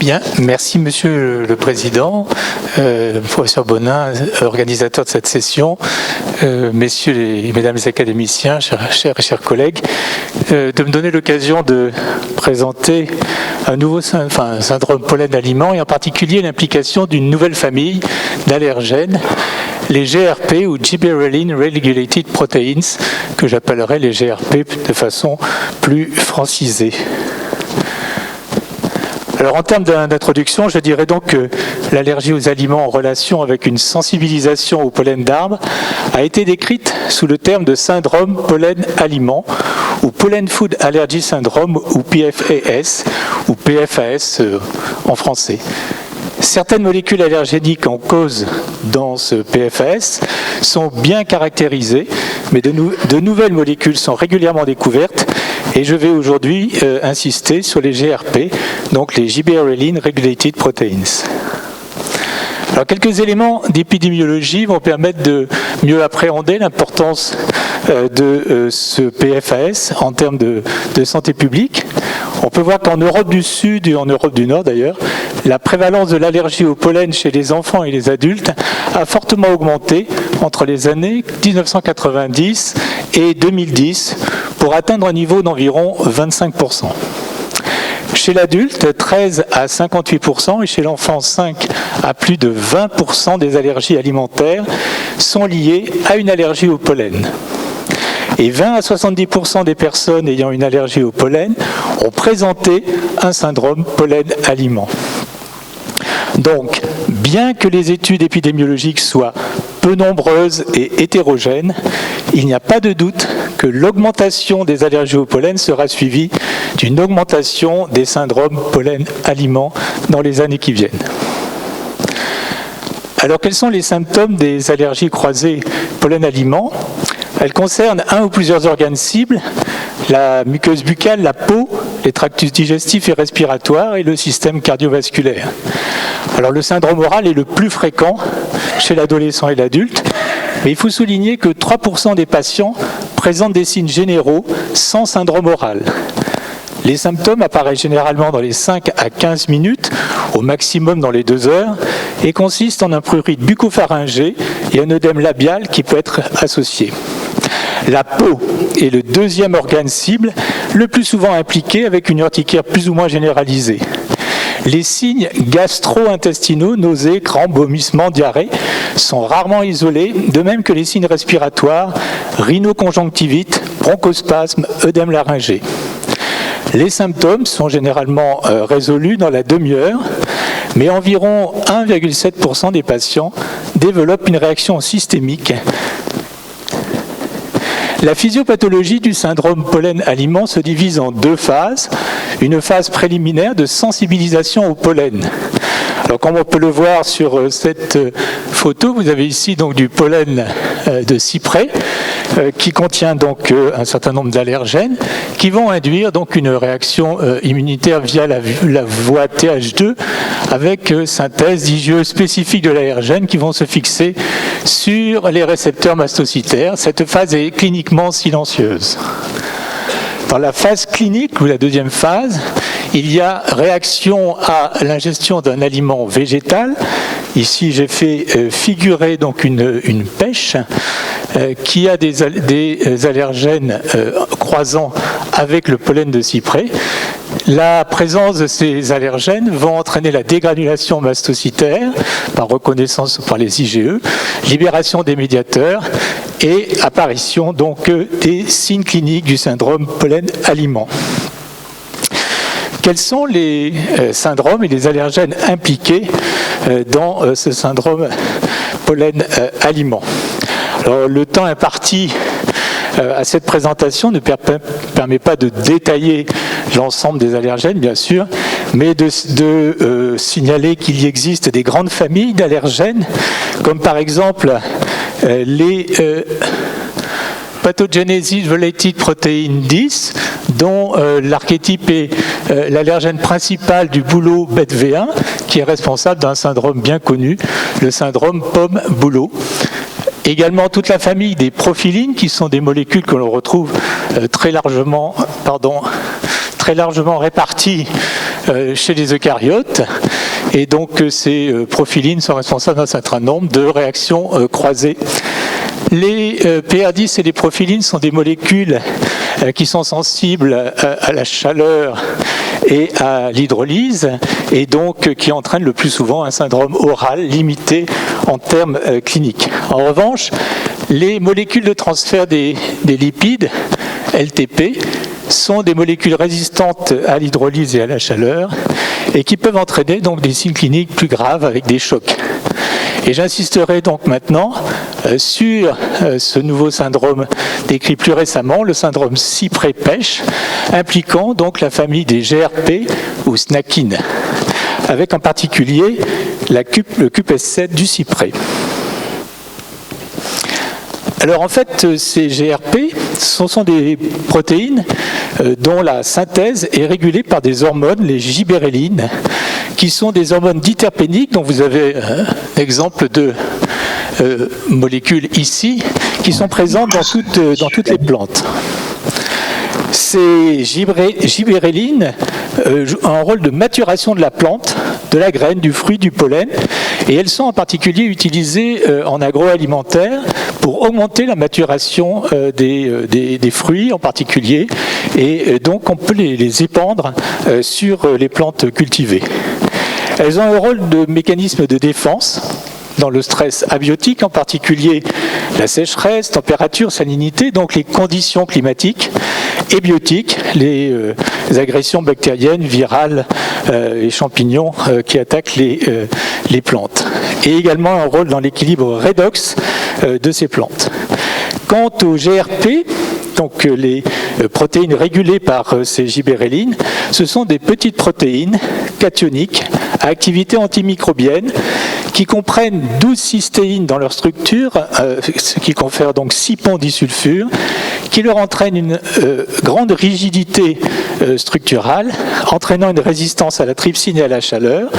Bien, merci Monsieur le Président, professeur Bonin, organisateur de cette session, messieurs et mesdames les académiciens, chers collègues, de me donner l'occasion de présenter un nouveau syndrome pollen-aliment et en particulier l'implication d'une nouvelle famille d'allergènes, les GRP ou Gibberellin Regulated Proteins, que j'appellerai les GRP de façon plus francisée. Alors en termes d'introduction, je dirais donc que l'allergie aux aliments en relation avec une sensibilisation au pollen d'arbre a été décrite sous le terme de syndrome pollen-aliment ou Pollen Food Allergy Syndrome ou PFAS ou PFAS en français. Certaines molécules allergéniques en cause dans ce PFAS sont bien caractérisées, mais de nouvelles molécules sont régulièrement découvertes et je vais aujourd'hui insister sur les GRP, donc les Gibberellin Regulated Proteins. Alors, quelques éléments d'épidémiologie vont permettre de mieux appréhender l'importance de ce PFAS en termes de santé publique. On peut voir qu'en Europe du Sud et en Europe du Nord d'ailleurs, la prévalence de l'allergie au pollen chez les enfants et les adultes a fortement augmenté entre les années 1990 et 2010 pour atteindre un niveau d'environ 25%. Chez l'adulte, 13 à 58% et chez l'enfant, 5 à plus de 20% des allergies alimentaires sont liées à une allergie au pollen. Et 20 à 70% des personnes ayant une allergie au pollen ont présenté un syndrome pollen-aliment. Donc, bien que les études épidémiologiques soient peu nombreuses et hétérogènes, il n'y a pas de doute que l'augmentation des allergies au pollen sera suivie d'une augmentation des syndromes pollen-aliment dans les années qui viennent. Alors, quels sont les symptômes des allergies croisées pollen-aliment ? Elles concernent un ou plusieurs organes cibles, la muqueuse buccale, la peau, les tractus digestifs et respiratoires et le système cardiovasculaire. Alors le syndrome oral est le plus fréquent chez l'adolescent et l'adulte, mais il faut souligner que 3% des patients présentent des signes généraux sans syndrome oral. Les symptômes apparaissent généralement dans les 5 à 15 minutes, au maximum dans les 2 heures, et consistent en un prurite bucco-pharyngé et un œdème labial qui peut être associé. La peau est le deuxième organe cible, le plus souvent impliqué avec une urticaire plus ou moins généralisée. Les signes gastro-intestinaux, nausées, crampes, vomissements, diarrhée, sont rarement isolés, de même que les signes respiratoires, rhinoconjonctivite, bronchospasme, œdème laryngé. Les symptômes sont généralement résolus dans la demi-heure, mais environ 1,7% des patients développent une réaction systémique. La physiopathologie du syndrome pollen-aliment se divise en 2 phases. Une phase préliminaire de sensibilisation au pollen. Alors, comme on peut le voir sur cette photo, vous avez ici donc du pollen de cyprès qui contient donc un certain nombre d'allergènes qui vont induire donc une réaction immunitaire via la voie TH2 avec synthèse d'IgE spécifiques de l'allergène qui vont se fixer sur les récepteurs mastocytaires. Cette phase est cliniquement silencieuse. Dans la phase clinique, ou la deuxième phase, il y a réaction à l'ingestion d'un aliment végétal. Ici, j'ai fait figurer donc une pêche qui a des allergènes croisant avec le pollen de cyprès. La présence de ces allergènes va entraîner la dégranulation mastocytaire par reconnaissance par les IgE, libération des médiateurs et apparition donc des signes cliniques du syndrome pollen-aliment. Quels sont les syndromes et les allergènes impliqués dans ce syndrome pollen-aliment ? Alors, le temps imparti à cette présentation ne permet pas de détailler l'ensemble des allergènes, bien sûr, mais de signaler qu'il y existe des grandes familles d'allergènes, comme par exemple les Pathogenesis Related Protein 10, dont l'archétype est l'allergène principal du bouleau BETV1, qui est responsable d'un syndrome bien connu, le syndrome pomme-bouleau. Également toute la famille des profilines, qui sont des molécules que l'on retrouve très largement réparties chez les eucaryotes. Et donc ces profilines sont responsables d'un certain nombre de réactions croisées. Les PA10 et les profilines sont des molécules qui sont sensibles à la chaleur et à l'hydrolyse, et donc qui entraînent le plus souvent un syndrome oral limité en termes cliniques. En revanche, les molécules de transfert des lipides, LTP, sont des molécules résistantes à l'hydrolyse et à la chaleur, et qui peuvent entraîner donc des signes cliniques plus graves avec des chocs. Et j'insisterai donc maintenant sur ce nouveau syndrome décrit plus récemment, le syndrome Cyprès-Pêche, impliquant donc la famille des GRP ou snakines, avec en particulier le QPS7 du cyprès. Alors en fait, ces GRP, ce sont des protéines dont la synthèse est régulée par des hormones, les gibérellines, qui sont des hormones diterpéniques, dont vous avez un exemple de molécules ici, qui sont présentes dans toutes les plantes. Ces gibérellines jouent un rôle de maturation de la plante, de la graine, du fruit, du pollen, et elles sont en particulier utilisées en agroalimentaire pour augmenter la maturation des fruits en particulier, et donc on peut les épandre sur les plantes cultivées. Elles ont un rôle de mécanisme de défense dans le stress abiotique, en particulier la sécheresse, température, salinité, donc les conditions climatiques, et biotiques, les agressions bactériennes, virales et champignons qui attaquent les plantes. Et également un rôle dans l'équilibre redox de ces plantes. Quant aux GRP, donc les protéines régulées par ces gibérellines, ce sont des petites protéines cationiques à activité antimicrobienne qui comprennent 12 cystéines dans leur structure, ce qui confère donc 6 ponts disulfure, qui leur entraîne une grande rigidité structurale, entraînant une résistance à la trypsine et à la chaleur.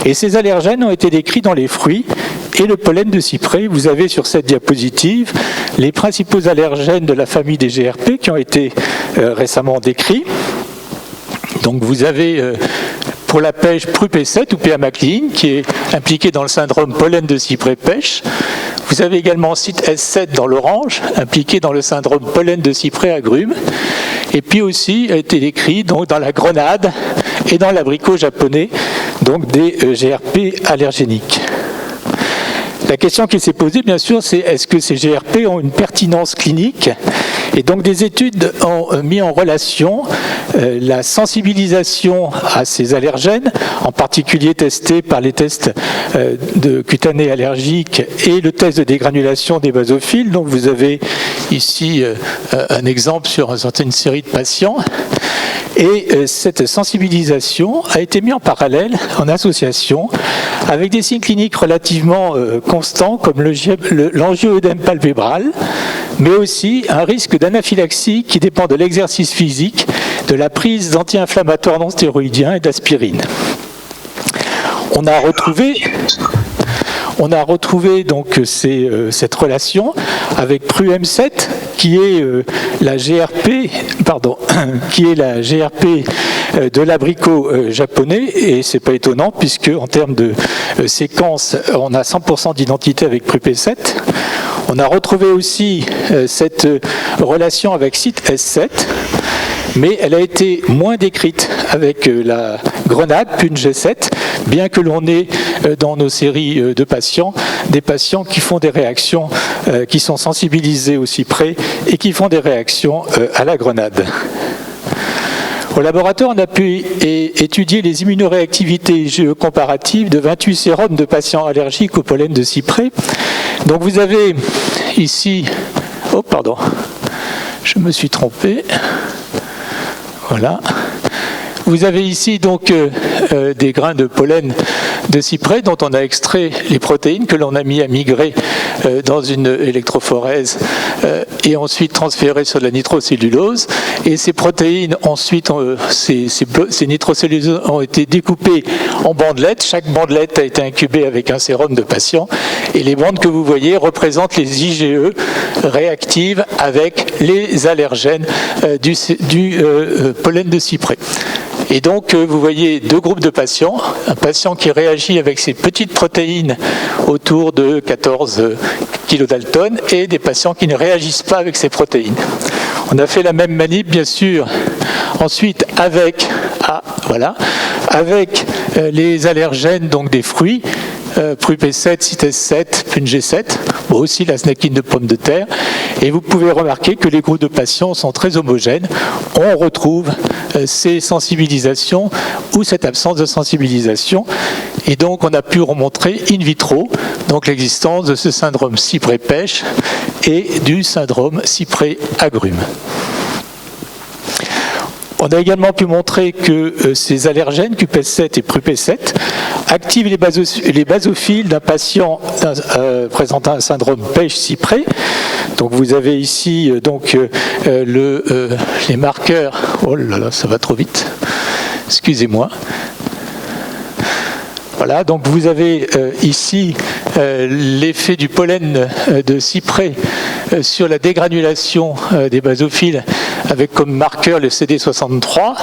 Et ces allergènes ont été décrits dans les fruits et le pollen de cyprès. Vous avez sur cette diapositive les principaux allergènes de la famille des GRP qui ont été récemment décrits. Donc vous avez pour la pêche PruP7 ou PA-MacLean qui est impliqué dans le syndrome pollen de cyprès-pêche. Vous avez également CYT-S7 dans l'orange, impliqué dans le syndrome pollen de cyprès-agrumes. Et puis aussi a été décrit donc, dans la grenade et dans l'abricot japonais, donc des GRP allergéniques. La question qui s'est posée, bien sûr, c'est est-ce que ces GRP ont une pertinence clinique? Et donc des études ont mis en relation la sensibilisation à ces allergènes, en particulier testés par les tests de cutanés allergiques et le test de dégranulation des basophiles. Donc vous avez ici un exemple sur une série de patients. Et cette sensibilisation a été mise en parallèle, en association, avec des signes cliniques relativement constants, comme l'angio-œdème palpébral, mais aussi un risque d'anaphylaxie qui dépend de l'exercice physique, de la prise d'anti-inflammatoires non stéroïdiens et d'aspirine. On a retrouvé donc cette relation avec PruM7 qui est la GRP de l'abricot japonais, et c'est pas étonnant puisque en termes de séquence on a 100% d'identité avec PruP7. On a retrouvé aussi cette relation avec CYT-S7, mais elle a été moins décrite avec la grenade PUNG7, bien que l'on ait dans nos séries de patients, des patients qui font des réactions, qui sont sensibilisés au cyprès et qui font des réactions à la grenade. Au laboratoire, on a pu étudier les immunoréactivités IgE comparatives de 28 sérums de patients allergiques au pollen de cyprès. Donc vous avez ici... Oh, pardon, je me suis trompé. Voilà. Vous avez ici donc des grains de pollen de cyprès dont on a extrait les protéines que l'on a mis à migrer dans une électrophorèse et ensuite transférées sur de la nitrocellulose. Et ces protéines, ensuite, ces nitrocelluloses ont été découpées en bandelettes. Chaque bandelette a été incubée avec un sérum de patient. Et les bandes que vous voyez représentent les IgE réactives avec les allergènes du pollen de cyprès. Et donc, vous voyez deux groupes de patients. Un patient qui réagit avec ses petites protéines autour de 14 kilodalton et des patients qui ne réagissent pas avec ces protéines. On a fait la même manip, bien sûr, ensuite avec les allergènes donc des fruits, PruP7, CITES7, PUNG7, aussi la snakine de pommes de terre. Et vous pouvez remarquer que les groupes de patients sont très homogènes. On retrouve ces sensibilisations ou cette absence de sensibilisation. Et donc, on a pu remontrer in vitro donc l'existence de ce syndrome cyprès-pêche et du syndrome cyprès-agrumes. On a également pu montrer que ces allergènes, QPS7 et PruP7, activent les basophiles d'un patient présentant un syndrome pêche-cyprès. Donc vous avez ici les marqueurs. Oh là là, ça va trop vite. Excusez-moi. Voilà, donc vous avez ici l'effet du pollen de cyprès sur la dégranulation des basophiles avec comme marqueur le CD63.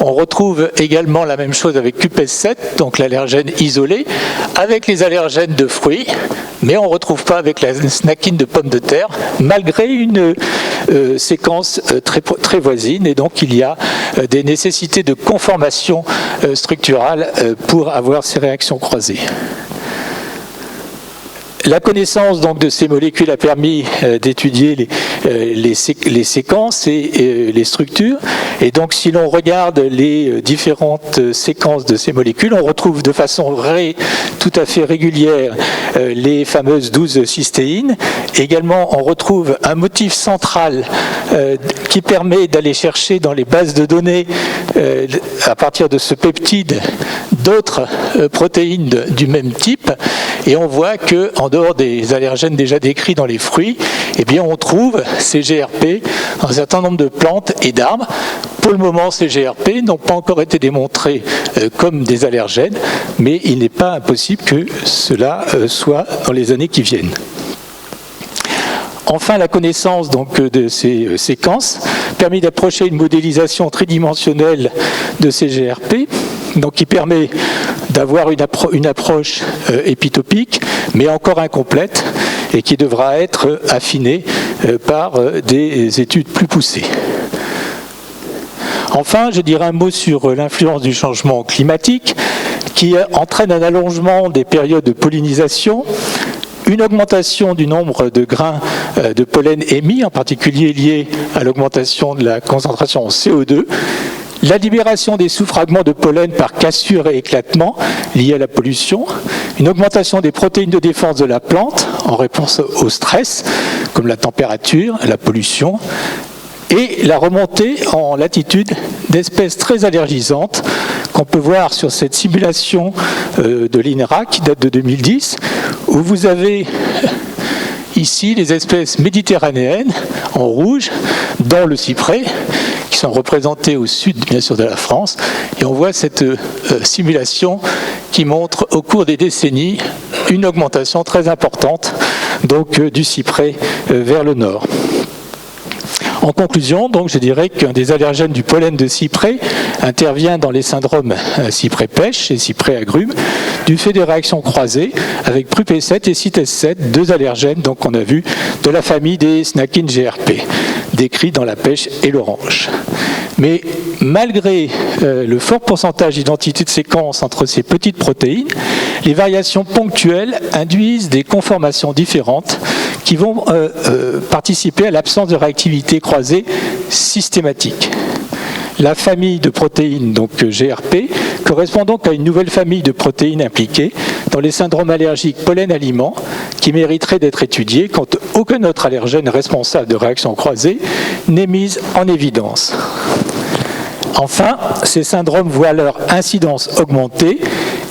On retrouve également la même chose avec QPS7, donc l'allergène isolé, avec les allergènes de fruits, mais on ne retrouve pas avec la snakine de pommes de terre, malgré une séquence très voisine, et donc il y a des nécessités de conformation structurale pour avoir ces réactions croisées. La connaissance donc de ces molécules a permis d'étudier les séquences et les structures. Et donc, si l'on regarde les différentes séquences de ces molécules, on retrouve de façon tout à fait régulière les fameuses 12 cystéines. Également, on retrouve un motif central qui permet d'aller chercher dans les bases de données, à partir de ce peptide, d'autres protéines du même type. Et on voit que en dehors des allergènes déjà décrits dans les fruits, eh bien on trouve ces GRP dans un certain nombre de plantes et d'arbres. Pour le moment, ces GRP n'ont pas encore été démontrés comme des allergènes, mais il n'est pas impossible que cela soit dans les années qui viennent. Enfin, la connaissance donc, de ces séquences permet d'approcher une modélisation tridimensionnelle de ces GRP, donc qui permet d'avoir une approche épitopique, mais encore incomplète, et qui devra être affinée par des études plus poussées. Enfin, je dirais un mot sur l'influence du changement climatique, qui entraîne un allongement des périodes de pollinisation, une augmentation du nombre de grains de pollen émis, en particulier lié à l'augmentation de la concentration en CO2, la libération des sous-fragments de pollen par cassure et éclatement liés à la pollution, une augmentation des protéines de défense de la plante en réponse au stress, comme la température, la pollution, et la remontée en latitude d'espèces très allergisantes qu'on peut voir sur cette simulation de l'INRA qui date de 2010, où vous avez ici les espèces méditerranéennes en rouge, dont le cyprès, qui sont représentées au sud bien sûr de la France, et on voit cette simulation qui montre au cours des décennies une augmentation très importante donc, du cyprès vers le nord. En conclusion, donc, je dirais qu'un des allergènes du pollen de cyprès intervient dans les syndromes cyprès-pêche et cyprès-agrumes du fait des réactions croisées avec PruP7 et CITES7, deux allergènes donc, qu'on a vus de la famille des snakines GRP, décrits dans la pêche et l'orange. Mais malgré le fort pourcentage d'identité de séquence entre ces petites protéines, les variations ponctuelles induisent des conformations différentes qui vont participer à l'absence de réactivité croisée systématique. La famille de protéines, donc GRP, correspond donc à une nouvelle famille de protéines impliquées dans les syndromes allergiques pollen-aliments qui mériteraient d'être étudiés quand aucun autre allergène responsable de réactions croisées n'est mis en évidence. Enfin, ces syndromes voient leur incidence augmenter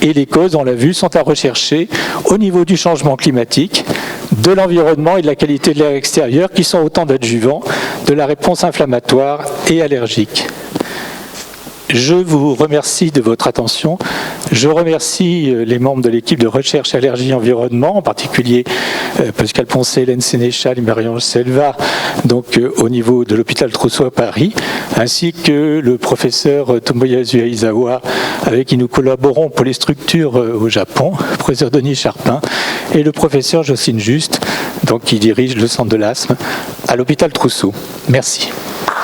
et les causes, on l'a vu, sont à rechercher au niveau du changement climatique, de l'environnement et de la qualité de l'air extérieur qui sont autant d'adjuvants de la réponse inflammatoire et allergique. Je vous remercie de votre attention. Je remercie les membres de l'équipe de recherche allergie environnement, en particulier Pascal Poncet, Hélène Sénéchal et Marion Selva, donc au niveau de l'hôpital Trousseau à Paris, ainsi que le professeur Tomoyasu Aizawa, avec qui nous collaborons pour les structures au Japon, le professeur Denis Charpin, et le professeur Jocelyne Juste, donc, qui dirige le centre de l'asthme à l'hôpital Trousseau. Merci.